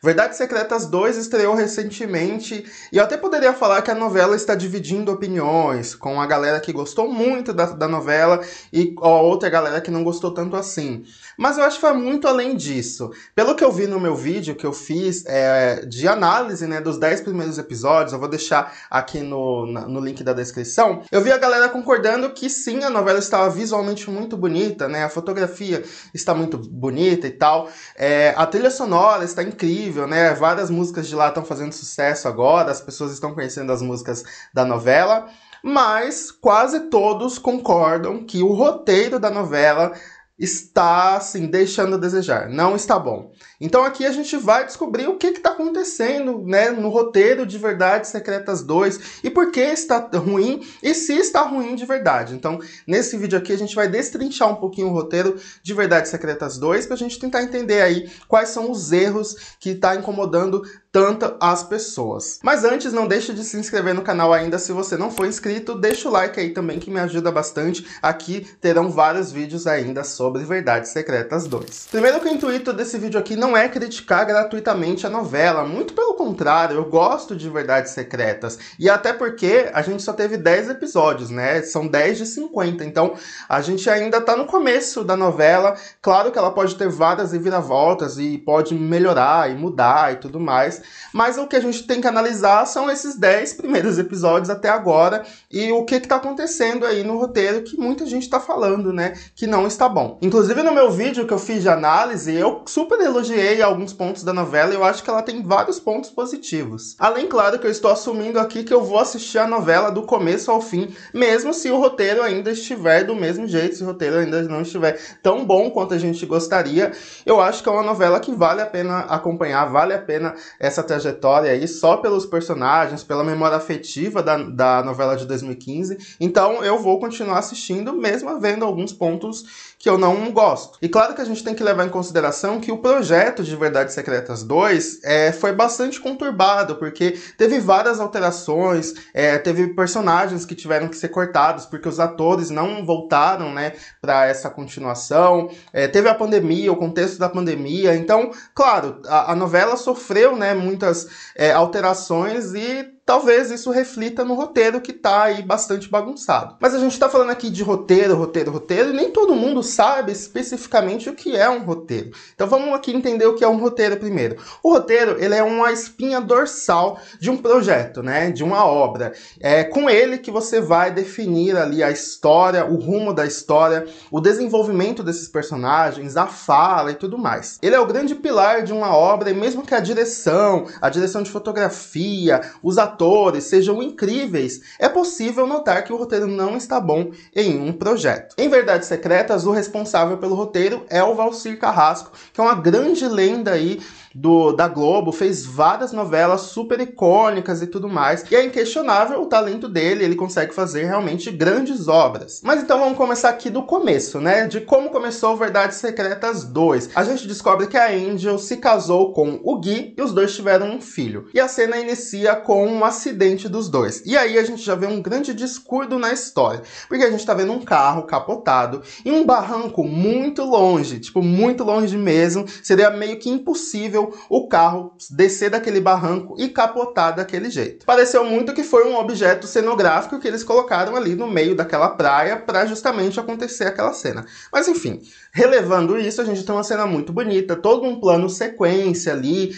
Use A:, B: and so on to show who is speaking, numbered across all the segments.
A: Verdades Secretas 2 estreou recentemente e eu até poderia falar que a novela está dividindo opiniões, com a galera que gostou muito da novela e a outra galera que não gostou tanto assim. Mas eu acho que vai muito além disso. Pelo que eu vi no meu vídeo que eu fiz de análise, né, dos 10 primeiros episódios, eu vou deixar aqui no link da descrição, eu vi a galera concordando que sim, a novela estava visualmente muito bonita, né, a fotografia está muito bonita e tal, a trilha sonora está incrível, né, várias músicas de lá estão fazendo sucesso agora, as pessoas estão conhecendo as músicas da novela, mas quase todos concordam que o roteiro da novela está, assim, deixando a desejar. Não está bom. Então aqui a gente vai descobrir o que está acontecendo, né, no roteiro de Verdades Secretas 2 e por que está ruim e se está ruim de verdade. Então, nesse vídeo aqui a gente vai destrinchar um pouquinho o roteiro de Verdades Secretas 2 para a gente tentar entender aí quais são os erros que está incomodando tanto as pessoas. Mas antes, não deixe de se inscrever no canal ainda se você não for inscrito, deixa o like aí também que me ajuda bastante. Aqui terão vários vídeos ainda sobre Verdades Secretas 2. Primeiro que o intuito desse vídeo aqui não é criticar gratuitamente a novela, muito pelo contrário, eu gosto de Verdades Secretas, e até porque a gente só teve 10 episódios, né, são 10 de 50, então a gente ainda tá no começo da novela, claro que ela pode ter várias reviravoltas e pode melhorar e mudar e tudo mais, mas o que a gente tem que analisar são esses 10 primeiros episódios até agora e o que está acontecendo aí no roteiro que muita gente está falando, né, que não está bom. Inclusive no meu vídeo que eu fiz de análise, eu super elogiei alguns pontos da novela e eu acho que ela tem vários pontos positivos. Além, claro, que eu estou assumindo aqui que eu vou assistir a novela do começo ao fim, mesmo se o roteiro ainda estiver do mesmo jeito, se o roteiro ainda não estiver tão bom quanto a gente gostaria, eu acho que é uma novela que vale a pena acompanhar, vale a pena essa trajetória aí, só pelos personagens, pela memória afetiva da novela de 2015, então eu vou continuar assistindo, mesmo havendo alguns pontos que eu não gosto. E claro que a gente tem que levar em consideração que o projeto de Verdades Secretas 2 foi bastante conturbado, porque teve várias alterações, teve personagens que tiveram que ser cortados, porque os atores não voltaram, né, para essa continuação, teve a pandemia, o contexto da pandemia, então, claro, a novela sofreu, né, muitas alterações e talvez isso reflita no roteiro que tá aí bastante bagunçado. Mas a gente tá falando aqui de roteiro, e nem todo mundo sabe especificamente o que é um roteiro. Então vamos aqui entender o que é um roteiro primeiro. O roteiro, ele é uma espinha dorsal de um projeto, né, de uma obra. É com ele que você vai definir ali a história, o rumo da história, o desenvolvimento desses personagens, a fala e tudo mais. Ele é o grande pilar de uma obra e mesmo que a direção de fotografia, os atores sejam incríveis, é possível notar que o roteiro não está bom em um projeto. Em Verdades Secretas, o responsável pelo roteiro é o Valcir Carrasco, que é uma grande lenda aí da Globo, fez várias novelas super icônicas e tudo mais, e é inquestionável o talento dele, ele consegue fazer realmente grandes obras. Mas então vamos começar aqui do começo, né, de como começou Verdades Secretas 2. A gente descobre que a Angel se casou com o Gui e os dois tiveram um filho. E a cena inicia com um acidente dos dois. E aí a gente já vê um grande descuido na história, porque a gente tá vendo um carro capotado em um barranco muito longe, tipo, muito longe mesmo, seria meio que impossível o carro descer daquele barranco e capotar daquele jeito. Pareceu muito que foi um objeto cenográfico que eles colocaram ali no meio daquela praia para justamente acontecer aquela cena. Mas enfim, relevando isso, a gente tem uma cena muito bonita, todo um plano sequência ali,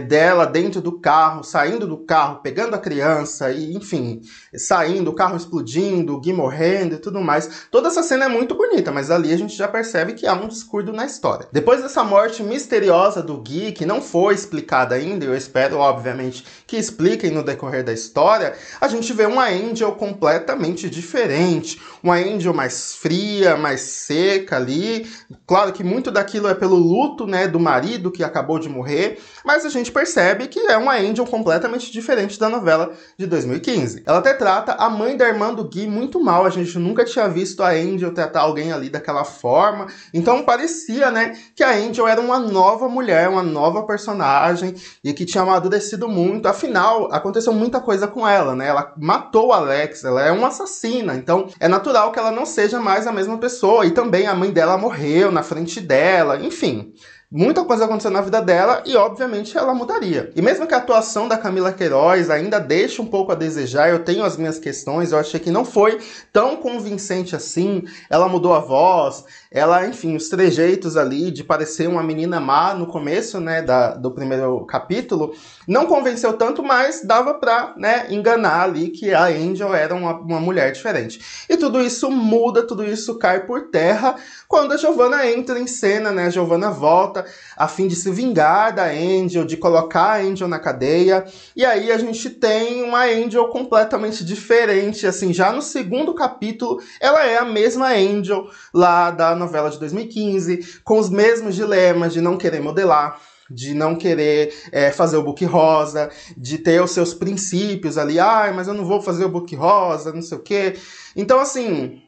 A: dela dentro do carro, saindo do carro, pegando a criança e enfim, saindo, o carro explodindo, o Gui morrendo e tudo mais. Toda essa cena é muito bonita, mas ali a gente já percebe que há um descuido na história. Depois dessa morte misteriosa do Gui, que não foi explicada ainda, eu espero, obviamente, que expliquem no decorrer da história, a gente vê uma Angel completamente diferente, uma Angel mais fria, mais seca ali. Claro que muito daquilo é pelo luto, né, do marido que acabou de morrer, mas a gente percebe que é uma Angel completamente diferente da novela de 2015. Ela até trata a mãe da irmã do Gui muito mal, a gente nunca tinha visto a Angel tratar alguém ali daquela forma, então parecia, né, que a Angel era uma nova mulher, uma nova personagem e que tinha amadurecido muito, afinal, aconteceu muita coisa com ela, né, ela matou o Alex, ela é uma assassina, então é natural que ela não seja mais a mesma pessoa, e também a mãe dela morreu na frente dela, enfim. Muita coisa aconteceu na vida dela e, obviamente, ela mudaria. E mesmo que a atuação da Camila Queiroz ainda deixe um pouco a desejar, eu tenho as minhas questões, eu achei que não foi tão convincente assim. Ela mudou a voz, ela, enfim, os trejeitos ali de parecer uma menina má no começo, né, do primeiro capítulo, não convenceu tanto, mas dava pra, né, enganar ali que a Angel era uma mulher diferente. E tudo isso muda, tudo isso cai por terra quando a Giovanna entra em cena, né, a Giovanna volta a fim de se vingar da Angel, de colocar a Angel na cadeia, e aí a gente tem uma Angel completamente diferente, assim, já no segundo capítulo, ela é a mesma Angel lá da novela de 2015, com os mesmos dilemas de não querer modelar, de não querer fazer o book rosa, de ter os seus princípios ali, mas eu não vou fazer o book rosa, não sei o quê. Então, assim,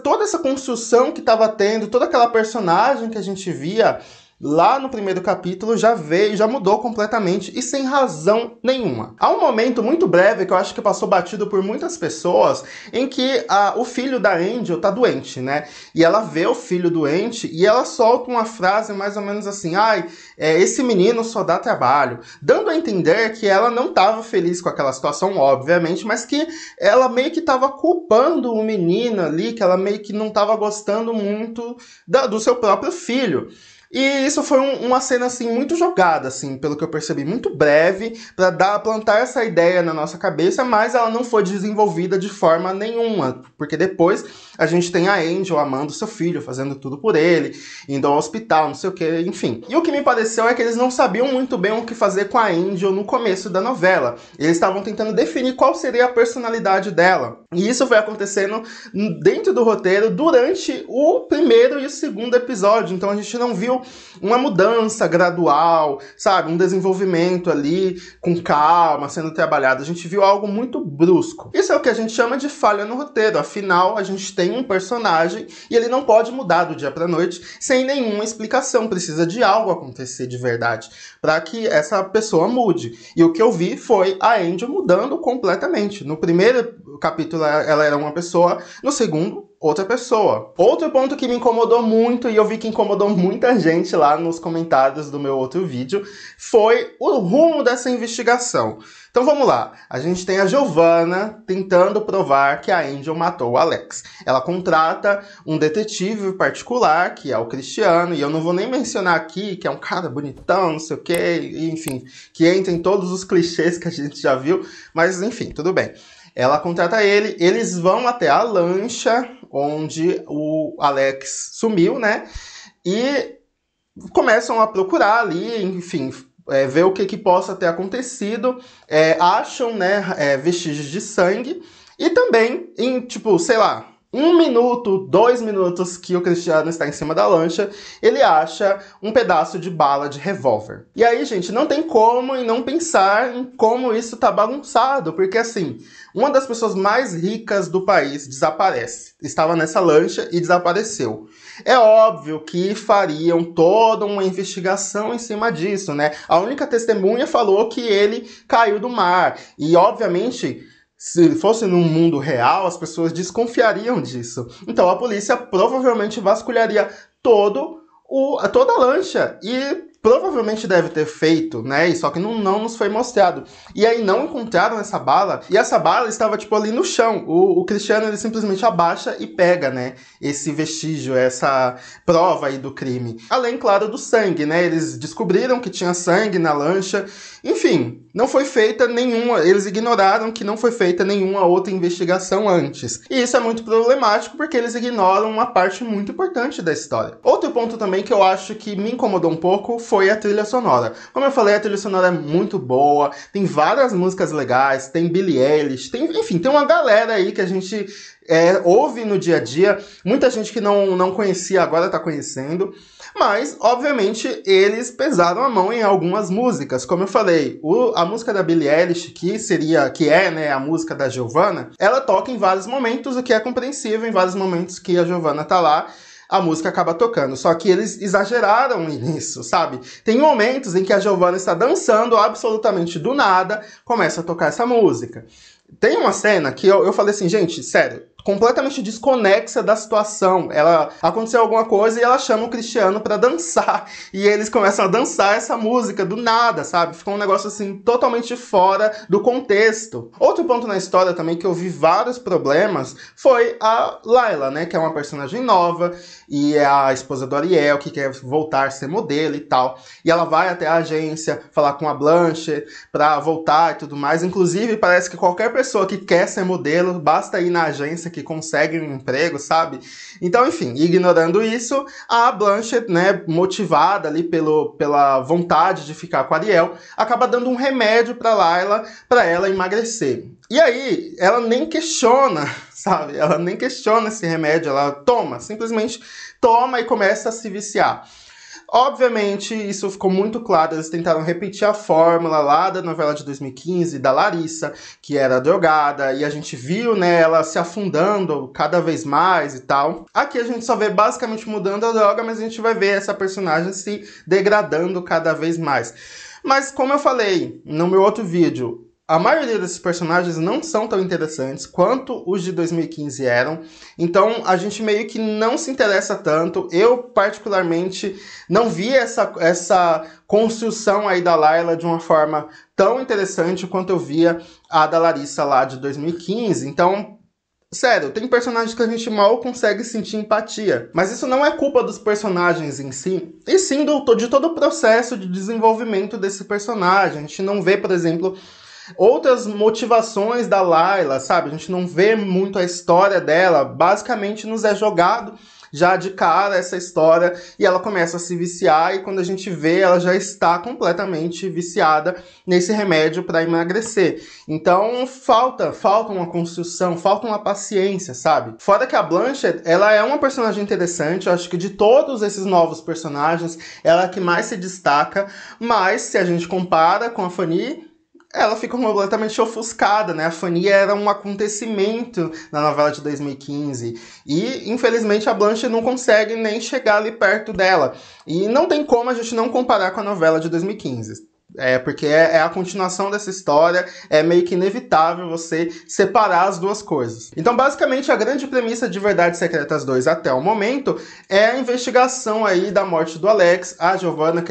A: toda essa construção que estava tendo, toda aquela personagem que a gente via lá no primeiro capítulo já veio, já mudou completamente e sem razão nenhuma. Há um momento muito breve que eu acho que passou batido por muitas pessoas em que o filho da Angel tá doente, né? E ela vê o filho doente e ela solta uma frase mais ou menos assim, esse menino só dá trabalho, dando a entender que ela não estava feliz com aquela situação, obviamente, mas que ela meio que estava culpando o menino ali, que ela meio que não estava gostando muito do seu próprio filho. E isso foi uma cena, assim, muito jogada, assim, pelo que eu percebi, muito breve, para plantar essa ideia na nossa cabeça, mas ela não foi desenvolvida de forma nenhuma, porque depois a gente tem a Angel amando seu filho, fazendo tudo por ele, indo ao hospital, não sei o que, enfim. E o que me pareceu é que eles não sabiam muito bem o que fazer com a Angel no começo da novela. Eles estavam tentando definir qual seria a personalidade dela. E isso foi acontecendo dentro do roteiro durante o primeiro e o segundo episódio, então a gente não viu uma mudança gradual, sabe? Um desenvolvimento ali com calma, sendo trabalhado. A gente viu algo muito brusco. Isso é o que a gente chama de falha no roteiro. Afinal, a gente tem um personagem e ele não pode mudar do dia para noite sem nenhuma explicação. Precisa de algo acontecer de verdade para que essa pessoa mude. E o que eu vi foi a Angel mudando completamente. No primeiro capítulo ela era uma pessoa, no segundo outra pessoa. Outro ponto que me incomodou muito, e eu vi que incomodou muita gente lá nos comentários do meu outro vídeo, foi o rumo dessa investigação. Então vamos lá, a gente tem a Giovanna tentando provar que a Angel matou o Alex. Ela contrata um detetive particular, que é o Cristiano, e eu não vou nem mencionar aqui que é um cara bonitão, não sei o quê, enfim, que entra em todos os clichês que a gente já viu, mas enfim, tudo bem. Ela contrata ele, eles vão até a lancha onde o Alex sumiu, né? E começam a procurar ali, enfim, ver o que possa ter acontecido. Acham, né, vestígios de sangue. E também, em, tipo, sei lá, 1 minuto, 2 minutos que o Cristiano está em cima da lancha, ele acha um pedaço de bala de revólver. E aí, gente, não tem como e não pensar em como isso tá bagunçado, porque assim, uma das pessoas mais ricas do país desaparece. Estava nessa lancha e desapareceu. É óbvio que fariam toda uma investigação em cima disso, né? A única testemunha falou que ele caiu do mar. E, obviamente, se fosse num mundo real, as pessoas desconfiariam disso. Então a polícia provavelmente vasculharia toda a lancha e provavelmente deve ter feito, né? Só que não nos foi mostrado. E aí não encontraram essa bala, e essa bala estava, tipo, ali no chão. O Cristiano, ele simplesmente abaixa e pega, né? Esse vestígio, essa prova aí do crime. Além, claro, do sangue, né? Eles descobriram que tinha sangue na lancha. Enfim, não foi feita nenhuma, eles ignoraram que não foi feita nenhuma outra investigação antes. E isso é muito problemático porque eles ignoram uma parte muito importante da história. Outro ponto também que eu acho que me incomodou um pouco foi a trilha sonora. Como eu falei, a trilha sonora é muito boa, tem várias músicas legais, tem Billie Eilish, enfim, tem uma galera aí que a gente ouve no dia a dia, muita gente que não conhecia agora está conhecendo. Mas, obviamente, eles pesaram a mão em algumas músicas. Como eu falei, a música da Billie Eilish, que é, né, a música da Giovanna, ela toca em vários momentos, o que é compreensível, em vários momentos que a Giovanna tá lá, a música acaba tocando. Só que eles exageraram nisso, sabe? Tem momentos em que a Giovanna está dançando absolutamente do nada, começa a tocar essa música. Tem uma cena que eu falei assim, gente, sério, completamente desconexa da situação. Ela aconteceu alguma coisa e ela chama o Cristiano pra dançar. E eles começam a dançar essa música do nada, sabe? Ficou um negócio assim totalmente fora do contexto. Outro ponto na história também que eu vi vários problemas foi a Layla, né? Que é uma personagem nova e é a esposa do Ariel, que quer voltar a ser modelo e tal. E ela vai até a agência falar com a Blanche pra voltar e tudo mais. Inclusive, parece que qualquer pessoa que quer ser modelo, basta ir na agência que consegue um emprego, sabe? Então, enfim, ignorando isso, a Blanche, né, motivada ali pela vontade de ficar com a Ariel, acaba dando um remédio pra Layla, pra ela emagrecer. E aí, ela nem questiona, sabe? Ela nem questiona esse remédio, ela toma, simplesmente toma e começa a se viciar. Obviamente, isso ficou muito claro, eles tentaram repetir a fórmula lá da novela de 2015, da Larissa, que era drogada, e a gente viu, né, ela se afundando cada vez mais e tal. Aqui a gente só vê basicamente mudando a droga, mas a gente vai ver essa personagem se degradando cada vez mais. Mas como eu falei no meu outro vídeo, a maioria desses personagens não são tão interessantes quanto os de 2015 eram, então a gente meio que não se interessa tanto. Eu, particularmente, não vi essa construção aí da Layla de uma forma tão interessante quanto eu via a da Larissa lá de 2015, então... Sério, tem personagens que a gente mal consegue sentir empatia. Mas isso não é culpa dos personagens em si, e sim de todo o processo de desenvolvimento desse personagem. A gente não vê, por exemplo, outras motivações da Layla, sabe? A gente não vê muito a história dela. Basicamente nos é jogado já de cara essa história e ela começa a se viciar, e quando a gente vê, ela já está completamente viciada nesse remédio para emagrecer. Então falta uma construção, falta uma paciência, sabe? Fora que a Blanche, ela é uma personagem interessante, eu acho que de todos esses novos personagens, ela é a que mais se destaca, mas se a gente compara com a Fanny, ela fica completamente ofuscada, né? A Fanny era um acontecimento na novela de 2015 e, infelizmente, a Blanche não consegue nem chegar ali perto dela. E não tem como a gente não comparar com a novela de 2015. Porque é a continuação dessa história, é meio que inevitável você separar as duas coisas. Então, basicamente, a grande premissa de Verdades Secretas 2 até o momento é a investigação aí da morte do Alex, a Giovanna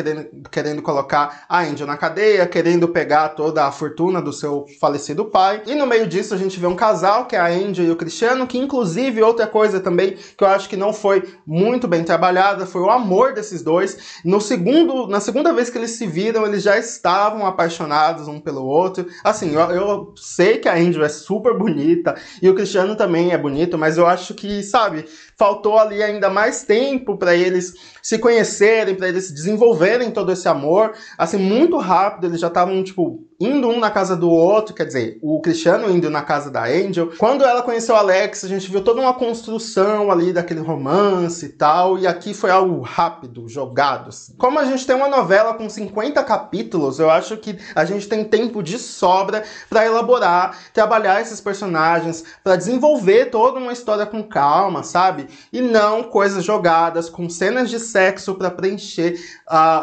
A: querendo colocar a Angel na cadeia, querendo pegar toda a fortuna do seu falecido pai. E no meio disso a gente vê um casal, que é a Angel e o Cristiano, que inclusive outra coisa também que eu acho que não foi muito bem trabalhada foi o amor desses dois. Na segunda vez que eles se viram, eles já estavam apaixonados um pelo outro. Assim, eu sei que a Angel é super bonita e o Cristiano também é bonito, mas eu acho que, sabe, faltou ali ainda mais tempo para eles se conhecerem, para eles desenvolverem todo esse amor. Assim, muito rápido, eles já estavam, tipo, indo um na casa do outro, quer dizer, o Cristiano indo na casa da Angel. Quando ela conheceu o Alex, a gente viu toda uma construção ali daquele romance e tal, e aqui foi algo rápido, jogado, assim. Como a gente tem uma novela com 50 capítulos, eu acho que a gente tem tempo de sobra para elaborar, trabalhar esses personagens, para desenvolver toda uma história com calma, sabe? E não coisas jogadas, com cenas de sexo para preencher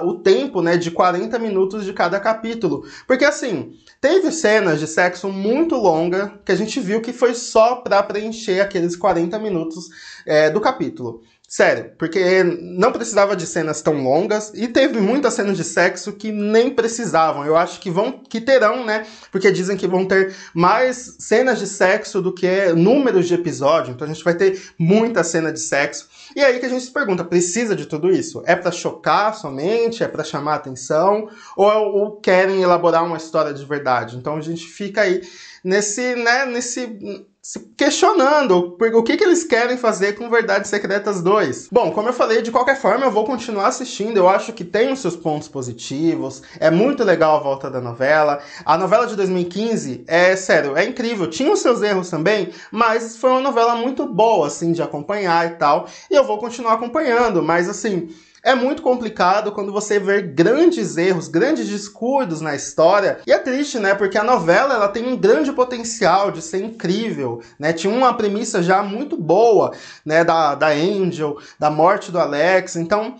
A: o tempo, né, de 40 minutos de cada capítulo. Porque, assim, teve cenas de sexo muito longas que a gente viu que foi só para preencher aqueles 40 minutos do capítulo. Sério, porque não precisava de cenas tão longas e teve muitas cenas de sexo que nem precisavam. Eu acho que terão, né? Porque dizem que vão ter mais cenas de sexo do que números de episódio. Então a gente vai ter muita cena de sexo. E aí que a gente se pergunta, precisa de tudo isso? É pra chocar somente? É pra chamar atenção? Ou querem elaborar uma história de verdade? Então a gente fica aí se questionando o que eles querem fazer com Verdades Secretas 2. Bom, como eu falei, de qualquer forma eu vou continuar assistindo, eu acho que tem os seus pontos positivos, é muito legal a volta da novela. A novela de 2015, sério, é incrível, tinha os seus erros também, mas foi uma novela muito boa, assim, de acompanhar e tal, e eu vou continuar acompanhando, mas assim... É muito complicado quando você vê grandes erros, grandes descuidos na história. E é triste, né? Porque a novela ela tem um grande potencial de ser incrível, né? Tinha uma premissa já muito boa, né? Da Angel, da morte do Alex. Então,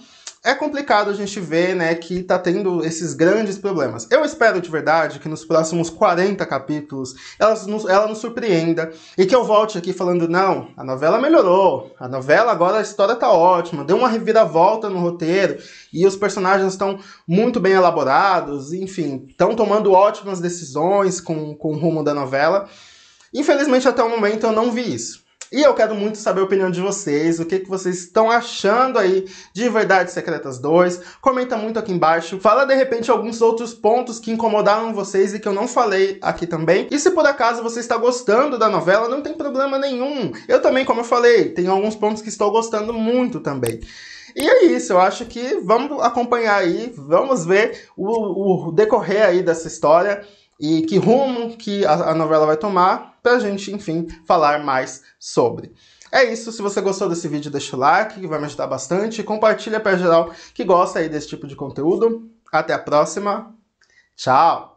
A: é complicado a gente ver, né, que tá tendo esses grandes problemas. Eu espero de verdade que nos próximos 40 capítulos ela nos surpreenda e que eu volte aqui falando, não, a novela melhorou, a novela agora a história tá ótima, deu uma reviravolta no roteiro e os personagens estão muito bem elaborados, enfim, estão tomando ótimas decisões com o rumo da novela. Infelizmente, até o momento eu não vi isso. E eu quero muito saber a opinião de vocês, o que vocês estão achando aí de Verdades Secretas 2. Comenta muito aqui embaixo. Fala, de repente, alguns outros pontos que incomodaram vocês e que eu não falei aqui também. E se por acaso você está gostando da novela, não tem problema nenhum. Eu também, como eu falei, tenho alguns pontos que estou gostando muito também. E é isso, eu acho que vamos acompanhar aí, vamos ver o decorrer aí dessa história e que rumo que a novela vai tomar, pra gente, enfim, falar mais sobre. É isso, se você gostou desse vídeo, deixa o like, que vai me ajudar bastante, compartilha pra geral que gosta aí desse tipo de conteúdo. Até a próxima, tchau!